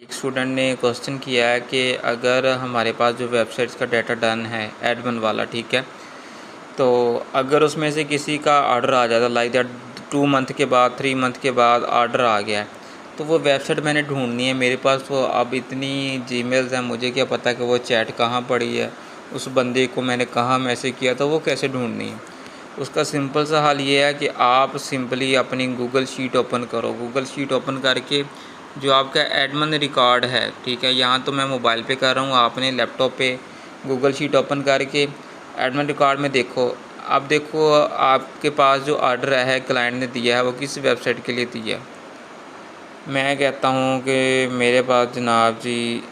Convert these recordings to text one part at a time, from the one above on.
एक स्टूडेंट ने क्वेश्चन किया है कि अगर हमारे पास जो वेबसाइट्स का डाटा डन है एडमिन वाला, ठीक है, तो अगर उसमें से किसी का ऑर्डर आ जाता लाइक दैट 2 मंथ के बाद 3 मंथ के बाद ऑर्डर आ गया है, तो वो वेबसाइट मैंने ढूंढनी है। मेरे पास तो अब इतनी जीमेल्स हैं, मुझे क्या पता कि वो चैट कहाँ पड़ी है, उस बंदे को मैंने कहाँ मैसेज किया था, वो कैसे ढूंढनी है। उसका सिंपल सा हल ये है कि आप सिंपली अपनी गूगल शीट ओपन करो। गूगल शीट ओपन करके जो आपका एडमिन रिकॉर्ड है, ठीक है, यहाँ तो मैं मोबाइल पे कर रहा हूँ, आपने लैपटॉप पे गूगल शीट ओपन करके एडमिन रिकॉर्ड में देखो। अब देखो आपके पास जो ऑर्डर है क्लाइंट ने दिया है वो किस वेबसाइट के लिए दिया है। मैं कहता हूँ कि मेरे पास जनाब जी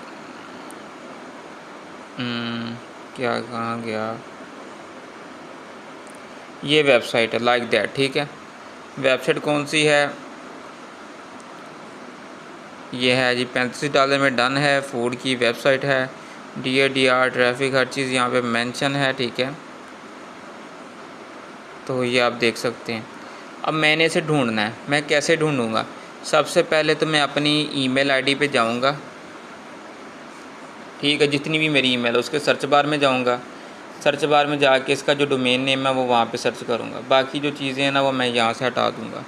क्या कहाँ गया, ये वेबसाइट है लाइक दैट, ठीक है। वेबसाइट कौन सी है, ये है जी $35 में डन है, फूड की वेबसाइट है, DADR ट्रैफिक हर चीज़ यहाँ पे मेंशन है, ठीक है। तो ये आप देख सकते हैं। अब मैंने इसे ढूंढना है, मैं कैसे ढूंढूंगा। सबसे पहले तो मैं अपनी ईमेल आईडी पे जाऊंगा, ठीक है, जितनी भी मेरी ईमेल है उसके सर्च बार में जाऊंगा। सर्च बार में जाके इसका जो डोमेन नेम है वो वहाँ पे सर्च करूँगा। बाकी जो चीज़ें हैं ना वो मैं यहाँ से हटा दूँगा,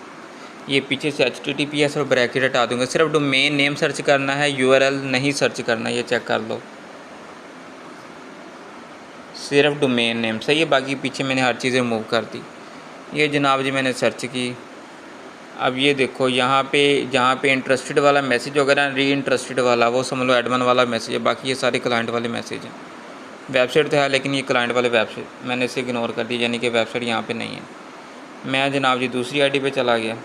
ये पीछे से HTTPS और ब्रैकेट हटा दूँगा। सिर्फ डोमेन नेम सर्च करना है, URL नहीं सर्च करना, ये चेक कर लो। सिर्फ डोमेन नेम सही है, बाकी पीछे मैंने हर चीज़ रिमूव कर दी। ये जनाब जी मैंने सर्च की। अब ये देखो यहाँ पे जहाँ पे इंटरेस्टेड वाला मैसेज वगैरह री इंटरेस्टेड वाला वो समझ लो एडमिन वाला मैसेज है, बाकी ये सारे क्लाइंट वाले मैसेज हैं। वेबसाइट तो है लेकिन ये क्लाइंट वाले वेबसाइट मैंने इसे इग्नोर कर दिया, यानी कि वेबसाइट यहाँ पे नहीं है। मैं जनाब जी दूसरी आईडी पे चला गया।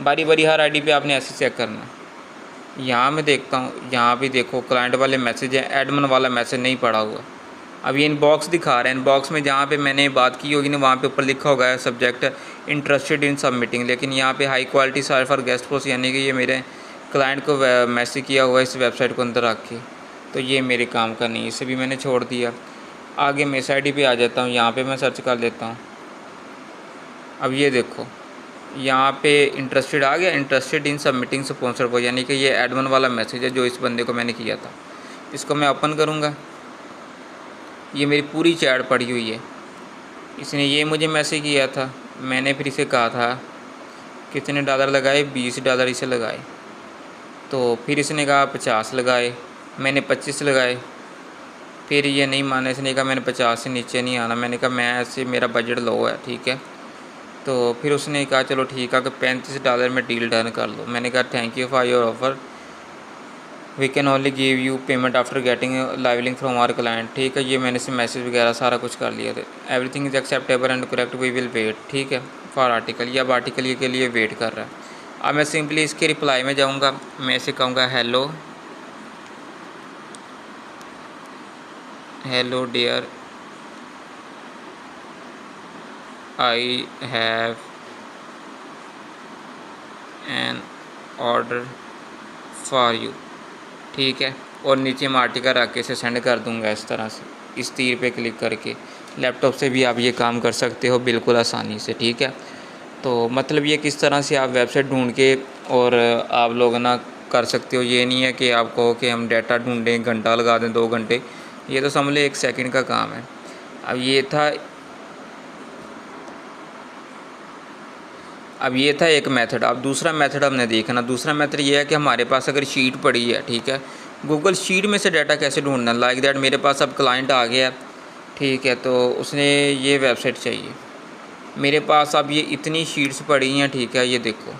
बारी बारी हर आईडी पे आपने ऐसे चेक करना है। यहाँ मैं देखता हूँ, यहाँ भी देखो क्लाइंट वाले मैसेज हैं, एडमिन वाला मैसेज नहीं पड़ा हुआ। अब ये इनबॉक्स दिखा रहा है, इनबॉक्स में जहाँ पे मैंने बात की होगी ना वहाँ पे ऊपर लिखा होगा सब्जेक्ट इंटरेस्टेड इन सबमिटिंग, लेकिन यहाँ पे high quality server for guest post, यानी कि ये मेरे क्लाइंट को मैसेज किया हुआ है इस वेबसाइट को अंदर रख के, तो ये मेरे काम का नहीं, इसे भी मैंने छोड़ दिया। आगे मैं इस आईडी पे आ जाता हूँ, यहाँ पे मैं सर्च कर लेता हूँ। अब ये देखो यहाँ पे इंटरेस्टेड आ गया, इंटरेस्टेड इन सबमिटिंग स्पॉन्सर को, यानी कि ये एडमिन वाला मैसेज है जो इस बंदे को मैंने किया था। इसको मैं ओपन करूँगा, ये मेरी पूरी चैट पड़ी हुई है। इसने ये मुझे मैसेज किया था, मैंने फिर इसे कहा था कितने डॉलर लगाए, $20 इसे लगाए। तो फिर इसने कहा 50 लगाए, मैंने 25 लगाए। फिर ये नहीं माना, इसने कहा मैंने 50 से नीचे नहीं आना। मैंने कहा मैं ऐसे मेरा बजट लो है, ठीक है। तो फिर उसने कहा चलो ठीक है कि $35 में डील डन कर लो। मैंने कहा thank you for your offer, we can only give you payment after getting live link from our client, ठीक है। ये मैंने इसे मैसेज वगैरह सारा कुछ कर लिया था। Everything is acceptable and correct, we will wait, ठीक है, फॉर आर्टिकल। ये अब आर्टिकल ये के लिए वेट कर रहा है। अब मैं सिंपली इसके रिप्लाई में जाऊँगा, मैं इसे कहूँगा hello hello dear, I have an order for you, ठीक है। और नीचे मैं आर्टिकल रख के इसे सेंड कर दूंगा इस तरह से, इस तीर पे क्लिक करके। लैपटॉप से भी आप ये काम कर सकते हो बिल्कुल आसानी से, ठीक है। तो मतलब ये किस तरह से आप वेबसाइट ढूंढ के और आप लोग ना कर सकते हो। ये नहीं है कि आप कहो कि हम डाटा ढूंढें, घंटा लगा दें, 2 घंटे, ये तो समझ लो 1 सेकंड का काम है। अब ये था एक मेथड। अब दूसरा मेथड हमने देखना। दूसरा मेथड ये है कि हमारे पास अगर शीट पड़ी है, ठीक है, गूगल शीट में से डाटा कैसे ढूंढना। लाइक दैट मेरे पास अब क्लाइंट आ गया, ठीक है, तो उसने ये वेबसाइट चाहिए। मेरे पास अब ये इतनी शीट्स पड़ी हैं, ठीक है, ये देखो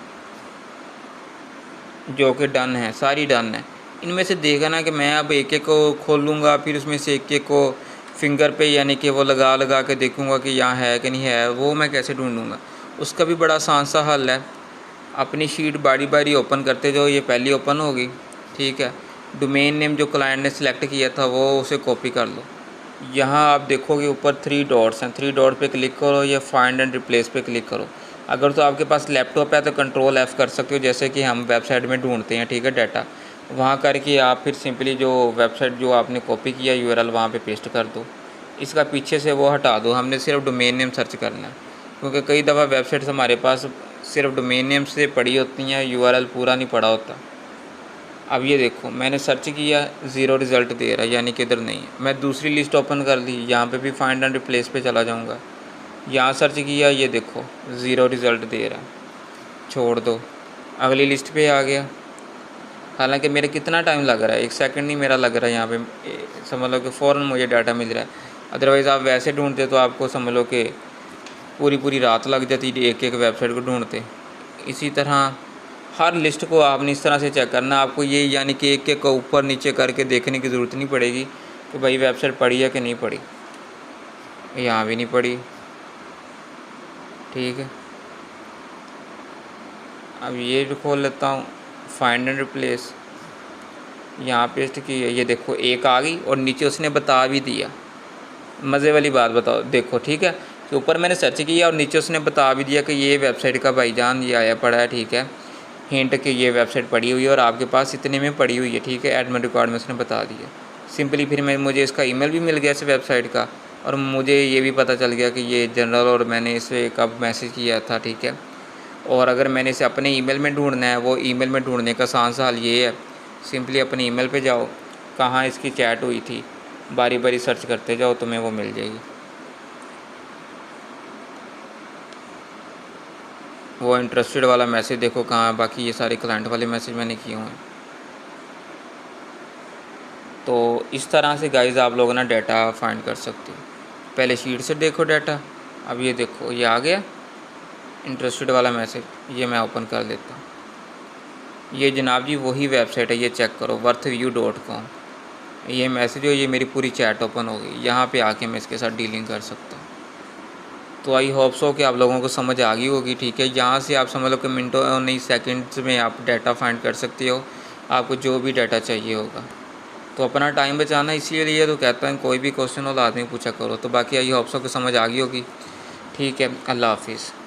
जो कि डन है, सारी डन है। इनमें से देखा ना कि मैं अब एक एक को खोलूँगा, फिर उसमें से एक एक को फिंगर पे यानी कि वो लगा लगा के देखूँगा कि यहाँ है कि नहीं है, वो मैं कैसे ढूँढूँगा। उसका भी बड़ा आसान सा हल है। अपनी शीट बारी बारी ओपन करते जाओ। ये पहली ओपन होगी, ठीक है। डोमेन नेम जो क्लाइंट ने सिलेक्ट किया था वो उसे कॉपी कर लो। यहाँ आप देखोगे ऊपर 3 डॉट्स हैं, 3 डॉट पे क्लिक करो, या फाइंड एंड रिप्लेस पे क्लिक करो। अगर तो आपके पास लैपटॉप है तो कंट्रोल F कर सकते हो, जैसे कि हम वेबसाइट में ढूंढते हैं, ठीक है, डाटा। वहाँ करके आप फिर सिंपली जो वेबसाइट जो आपने कॉपी किया URL वहाँ पे पेस्ट कर दो। इसका पीछे से वो हटा दो, हमने सिर्फ डोमेन नेम सर्च करना है, क्योंकि कई दफ़ा वेबसाइट्स हमारे पास सिर्फ डोमेन नेम से पड़ी होती हैं, URL पूरा नहीं पड़ा होता। अब ये देखो मैंने सर्च किया, ज़ीरो रिज़ल्ट दे रहा है, यानी कि इधर नहीं है। मैं दूसरी लिस्ट ओपन कर ली, यहाँ पे भी फाइंड एंड रिप्लेस पे चला जाऊँगा, यहाँ सर्च किया, ये देखो ज़ीरो रिज़ल्ट दे रहा है, छोड़ दो। अगली लिस्ट पे आ गया, हालांकि मेरे कितना टाइम लग रहा है, 1 सेकंड नहीं मेरा लग रहा है यहाँ पे, समझ लो कि फ़ौरन मुझे डाटा मिल रहा है। अदरवाइज़ आप वैसे ढूंढते तो आपको समझ लो कि पूरी पूरी रात लग जाती एक एक वेबसाइट को ढूंढते। इसी तरह हर लिस्ट को आपने इस तरह से चेक करना, आपको ये यानी कि एक एक को ऊपर नीचे करके देखने की ज़रूरत नहीं पड़ेगी कि भाई वेबसाइट पड़ी है कि नहीं पड़ी। यहाँ भी नहीं पड़ी, ठीक है। अब ये खोल लेता हूँ, फाइंड एंड रिप्लेस, यहाँ पेस्ट की है, ये देखो एक आ गई और नीचे उसने बता भी दिया। मज़े वाली बात बताओ, देखो ठीक है कि ऊपर मैंने सर्च किया और नीचे उसने बता भी दिया कि ये वेबसाइट का भाईजान ये आया पड़ा है, ठीक है, हिंट कि ये वेबसाइट पड़ी हुई है और आपके पास इतने में पड़ी हुई है, ठीक है, एडमिन रिकॉर्ड में उसने बता दिया। सिंपली फिर मुझे इसका ईमेल भी मिल गया इस वेबसाइट का, और मुझे ये भी पता चल गया कि ये जनरल और मैंने इसे कब मैसेज किया था, ठीक है। और अगर मैंने इसे अपने ईमेल में ढूंढना है, वो ईमेल में ढूंढने का आसान सा हल ये है, सिंपली अपने ईमेल पे जाओ, कहाँ इसकी चैट हुई थी, बारी बारी सर्च करते जाओ, तुम्हें वो मिल जाएगी। वो इंटरेस्टेड वाला मैसेज देखो कहाँ, बाकी ये सारे क्लाइंट वाले मैसेज मैंने किए हुए हैं। तो इस तरह से गाइस आप लोग ना डाटा फाइंड कर सकते हो। पहले शीट से देखो डाटा, अब ये देखो ये आ गया इंटरेस्टेड वाला मैसेज, ये मैं ओपन कर लेता हूँ। ये जनाब जी वही वेबसाइट है, ये चेक करो, worthview.com। ये मैसेज हो, ये मेरी पूरी चैट ओपन हो गई, यहाँ पे आके मैं इसके साथ डीलिंग कर सकता हूँ। तो आई होप सो कि आप लोगों को समझ आ गई होगी, ठीक है। यहाँ से आप समझ लो कि मिनटों नहीं सेकंड्स में आप डाटा फाइंड कर सकते हो, आपको जो भी डाटा चाहिए होगा। तो अपना टाइम बचाना इसीलिए तो कहता है कोई भी क्वेश्चन हो तो आदमी पूछा करो। तो बाकी आई होप सो कि समझ आ गई होगी, ठीक है। अल्लाह हाफिज़।